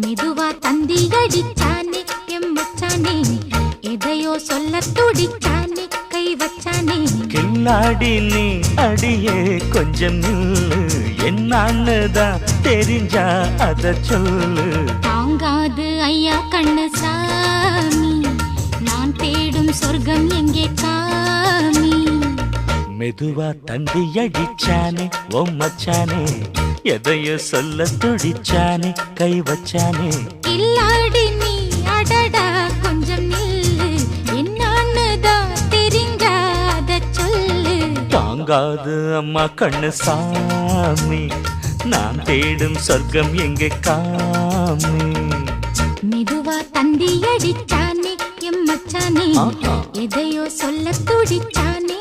மெதுவா தந்தி அடிச்சானே எம்மச்சானே எதையோ சொல்ல துடிச்சானே கை வச்சானே கில்லாடி நீ அடியே கொஞ்சம் நில்லு என்னான்னுதான் தெரிஞ்சா அத சொல்லு தாங்காது ஐயா கண்ணு சாமி நான் தேடும் சொர்க்கம் எங்கே காமி மெதுவா தந்தி அடிச்சானே ஓ மச்சானே எதையோ சொல்ல துடிச்சானே கை வச்சானே கில்லாடி நீ அடடா கொஞ்சம் நில்லு என்னான்னுதான் தெரிஞ்சாத சொல்லு தாங்காது அம்மா கண்ணு சாமி நான் தேடும் சொர்க்கம் எங்கே காமி மெதுவா தந்தி அடிச்சானே எம்மச்சானே எதையோ சொல்ல துடிச்சானே